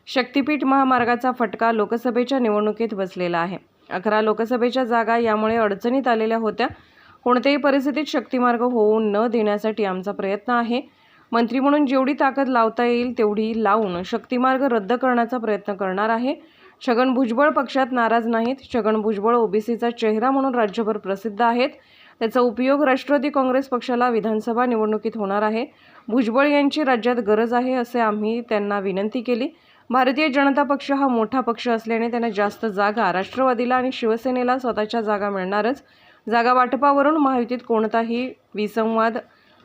शक्तीपीठ महामार्गाचा फटका लोकसभेच्या निवडणुकीत बसलेला आहे। 11 लोकसभेच्या जागा यामुळे अडचणीत आलेल्या होत्या। कोणत्याही परिस्थितीत शक्तीमार्ग होऊ न देण्यासाठी आमचा प्रयत्न आहे। मंत्री म्हणून जेवढी ताकद लावता येईल तेवढी लावून शक्तीमार्ग रद्द करण्याचा प्रयत्न करणार आहे। छगन भुजबळ पक्षात नाराज नाहीत। छगन भुजबळ ओबीसीचा चेहरा म्हणून राज्यभर प्रसिद्ध आहेत। त्याचा उपयोग राष्ट्रवादी काँग्रेस पक्षाला विधानसभा निवडणुकीत होणार आहे। भुजबळ यांची राज्यात गरज आहे असे आम्ही त्यांना विनंती केली। भारतीय जनता पक्ष हा मोठा पक्ष असल्याने त्यांना जास्त जागा राष्ट्रवादीला आणि शिवसेनेला स्वतःच्या जागा मिळणारच। जागा वाटपावरून महायुतीत कोणताही विसंवाद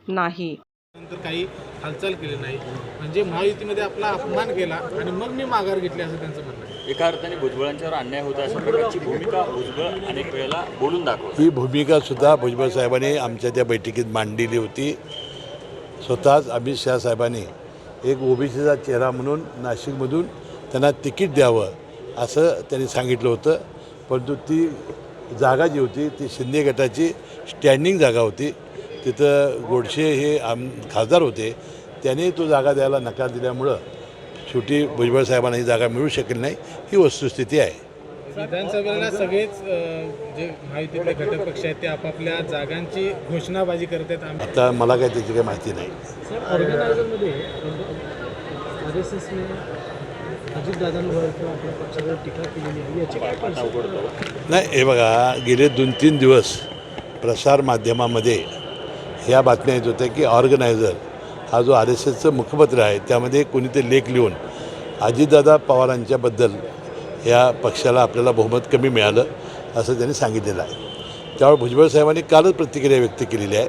नाही। नंतर काही हालचाल केली नाही म्हणजे महायुतीमध्ये आपला अपमान केला आणि मग मी माघार घेतली असं त्यांचं म्हणणं आहे। एका अर्थाने भुजबळांच्यावर अन्याय होता अशा प्रकारची भूमिका भुजबळ अनेक वेळेला बोलून दाखवली। ही भूमिका सुद्धा भुजबळ साहेबांनी आमच्या त्या बैठकीत मांडलेली होती। स्वतःच अमित शहा साहेबांनी एक ओबीसीचा चेहरा म्हणून नाशिकमधून त्यांना तिकीट द्यावं असं त्यांनी सांगितलं होतं। परंतु ती जागा जी होती ती शिंदे गटाची स्टँडिंग जागा होती। तिथं गोडसे हे खासदार होते, त्यांनी तो जागा द्यायला नकार दिल्यामुळं शेवटी भुजबळ साहेबांना ही जागा मिळू शकली नाही, ही वस्तुस्थिती आहे। विधानसभेला सगळेच जे महायुतीतले घटक पक्ष आहेत ते आपापल्या जागांची घोषणाबाजी करत आहेत। आता मला काय त्याची काही माहिती नाही। ऑर्गनायझरमध्ये आरएसएसने अजितदादांवर किंवा आपल्या पक्षावर टीका केलेली आहे, याची काय पार्श्वभूमी? नाही, हे बघा, गेले 2-3 दिवस प्रसारमाध्यमामध्ये ह्या बातम्या येत होत्या की ऑर्गनायझर हा जो आरएसएसचं मुखपत्र आहे त्यामध्ये कोणीतरी लेख लिहून अजितदादा पवारांच्याबद्दल या पक्षाला आपल्याला बहुमत कमी मिळालं असं त्यांनी सांगितलेलं आहे। त्यामुळे भुजबळ साहेबांनी कालच प्रतिक्रिया व्यक्त केलेली आहे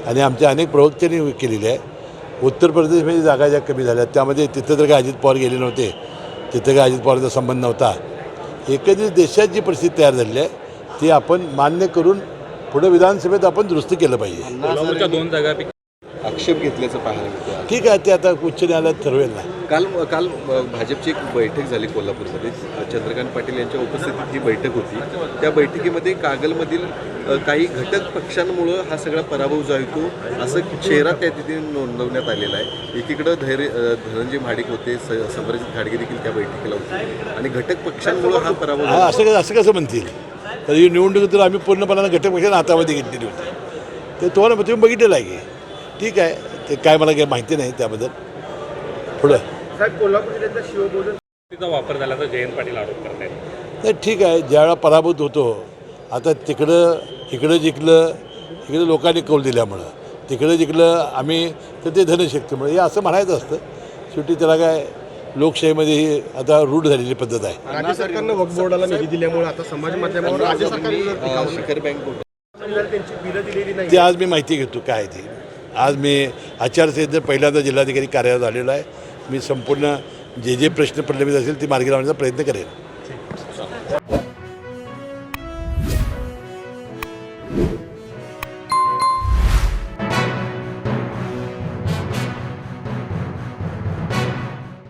आणि आमच्या अनेक प्रवक्त्यांनी केलेली आहे। उत्तर प्रदेशमध्ये जागा ज्या कमी झाल्या त्यामध्ये तिथं तर काय अजित पवार गेले नव्हते, तिथं काय अजित पवारचा संबंध नव्हता। एकंदरीत देशात जी परिस्थिती तयार झालेली आहे ती आपण मान्य करून पुढे विधानसभेत आपण दुरुस्त केलं पाहिजे। 2 जागांपैकी आक्षेप घेतल्याचं पाहायला मिळतं। ठीक आहे, ते आता उच्च न्यायालयात ठरवेल ना। काल भाजपची एक बैठक झाली कोल्हापूरमध्ये, चंद्रकांत पाटील यांच्या उपस्थितीत ही बैठक होती। त्या बैठकीमध्ये कागलमधील काही घटक पक्षांमुळं हा सगळा पराभव जो आहे तो असं चेहरा त्या तिथे नोंदवण्यात आलेला आहे। एकीकडं धनंजय महाडिक होते, समरजित घाटगे देखील त्या बैठकीला होते आणि घटक पक्षांमुळं हा पराभव असं कसं म्हणतील? तर ही निवडणूक तर आम्ही पूर्णपणानं घटक पक्षांना हातामध्ये घेतलेली होती, ते तुम्हाला तुम्ही बघितलेलं आहे की ठीक आहे, ते काय मला काही माहिती नाही त्याबद्दल। पुढं तिचा वापर झाल्याचा जयंत पाटील आरोप करतायत। नाही, ठीक आहे, ज्यावेळेला पराभूत होतो आता इकडं जिंकलं, इकडे लोकांनी कौल दिल्यामुळं, तिकडं जिंकलं आम्ही तर ते धनशक्तीमुळे हे असं म्हणायचं असतं। शेवटी त्याला काय लोकशाहीमध्ये ही आता रूढ झालेली पद्धत आहे। राज्य सरकारनं वक्फ बोर्डाला निधी दिल्यामुळे आता समाज माध्यमावर राज्य सरकारने शिखर बँक त्यांची बिलं दिलेली नाही, ते आज मी माहिती घेतो काय आहे ती। आज मी आचारसंहितेत पहिल्यांदा जिल्हाधिकारी कार्यालयात आलेलो आहे। मी संपूर्ण जे प्रश्न प्रलंबित असेल ते मार्गी लावण्याचा प्रयत्न करेन।